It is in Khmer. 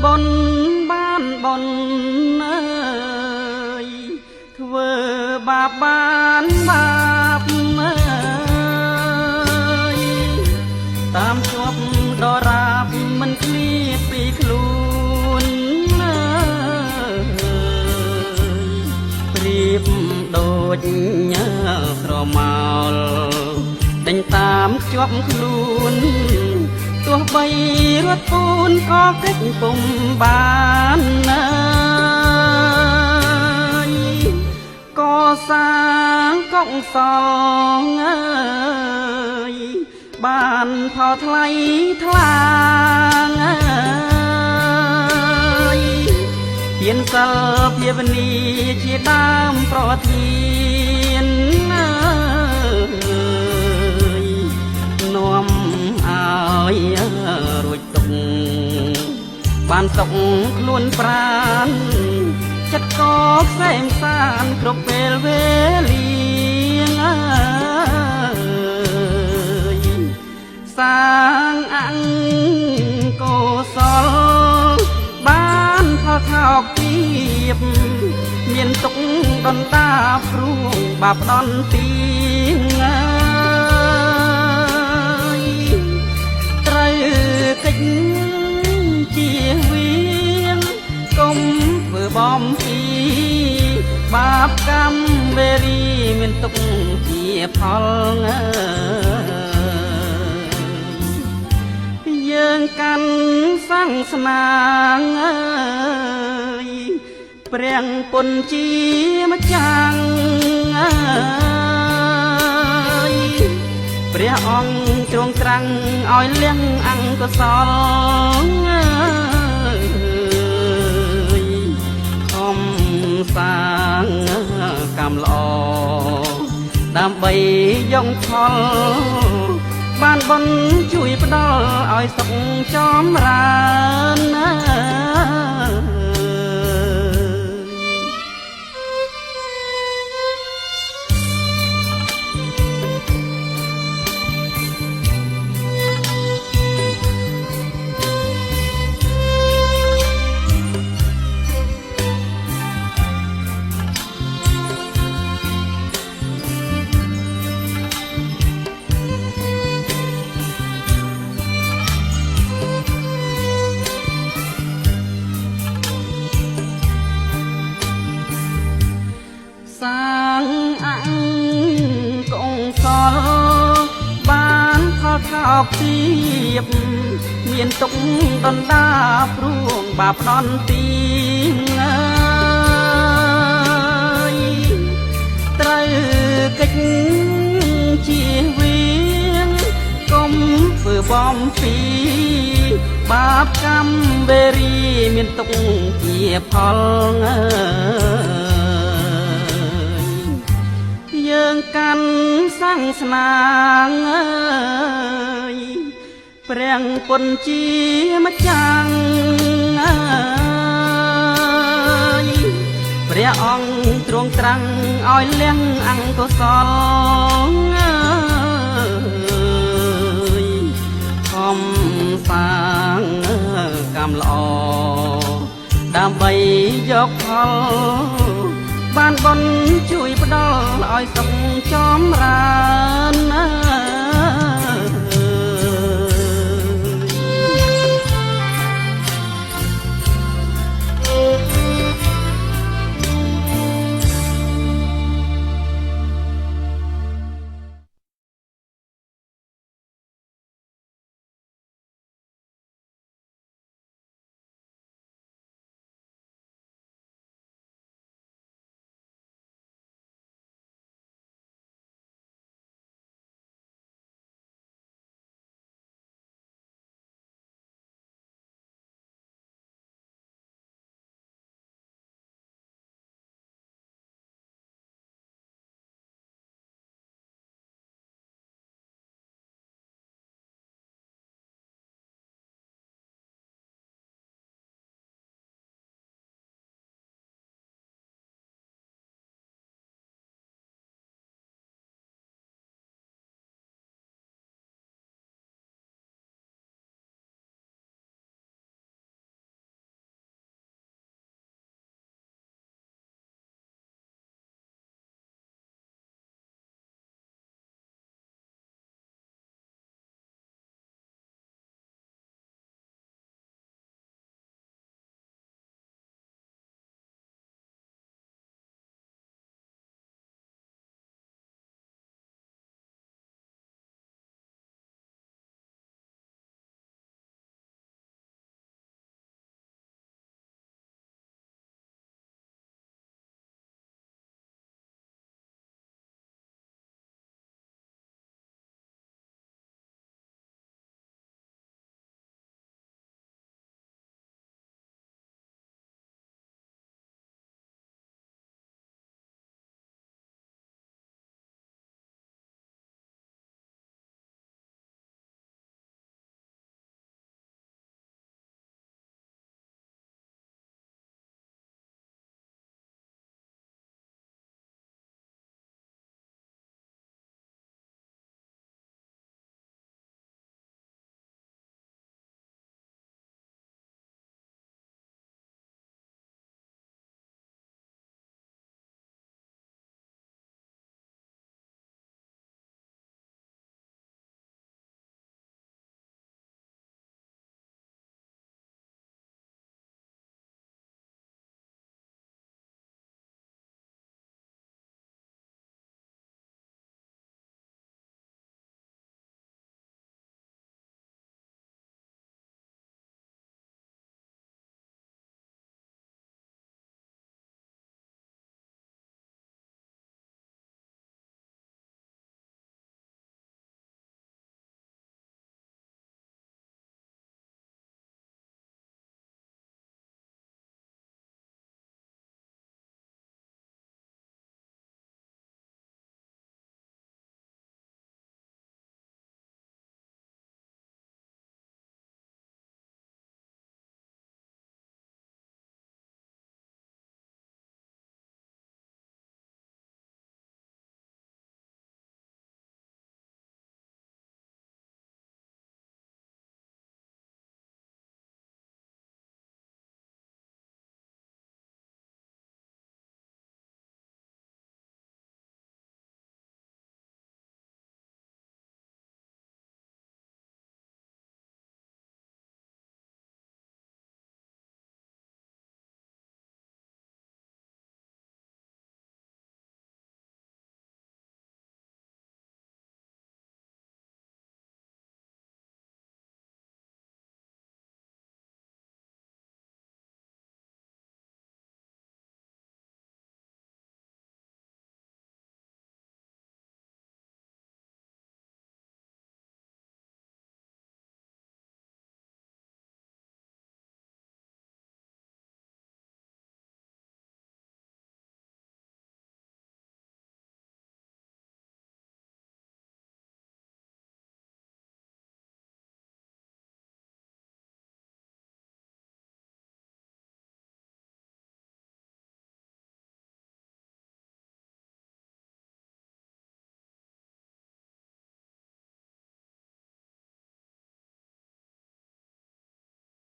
បុណ្យបានបុណ្យអើយធ្វើបាបបានបាបអើយតាមជាប់ដរាបមិនឃ្លៀតពីខ្លួនអើយប្រៀបដូចស្រមោលដេញតាមជាប់ខ្លួនទោះបីរត់ពូនក៏កិច្ចពុំបានណាក៏សាងកុសលអើយបានថោថ្លៃថ្លាងអើយទានសិលភាវនាជាដើមប្រធានអើយនាំឲ្យរួចទុកបានសុខខ្លួនប្រាណចិត្តក៏ផ្សេងសានគ្រប់ពេលវេលាអើយសាងអង្គកុសលបានផលថោកទាបមានទុកដុនដាព្រួងបាបដន់ទីងត្រូវកិច្ចជាវាងកុំធ្វើបំពីបាបកម្មវេរីមានទុកជាផលយើងកាន់សាសនាអើយព្រះពុនជាម្ចាស់អើយព្រះអង្គទ្រង់ត្រាំងឲ្យលះអង្គកុសលខំសាងកម្មល្អដើម្បីយកផលបានបុណ្យជួយផ្ដល់ឲ្យសុខចម្រើនណាសាងអង្គកុសលបានផលថោកទាបមានទុកដុនដាព្រួងបាបដន់ទីងើយត្រូវកិច្ចជាវាងកុំធ្វើបំពីបាបកម្មវេរីមានទុកជាផលយើងកាន់សាសនាអើយព្រះពុនជាម្ចាស់អើយព្រះអង្គទ្រង់ត្រាំងឲ្យលះអង្គកុសលអើយខំសាងកម្មល្អដើម្បីយកផលបានបុណ្យជួយផ្ដល់ឲ្យសុខចម្រើនណា